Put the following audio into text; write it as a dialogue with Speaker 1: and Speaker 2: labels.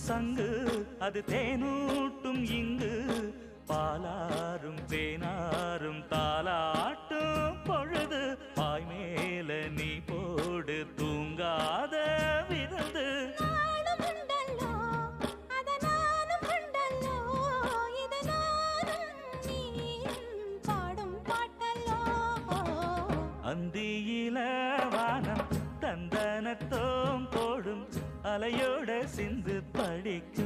Speaker 1: சங்கு அது தேனூட்டும் இங்கு பாலாரும் தேனாரும் தாலாட்டும் பொழுது பாய் மேல நீ போடு தூங்காத விருந்து அந்தியில வானம் தந்தனத்தோம் போடும் அலையோட சிந்து படிக்கும்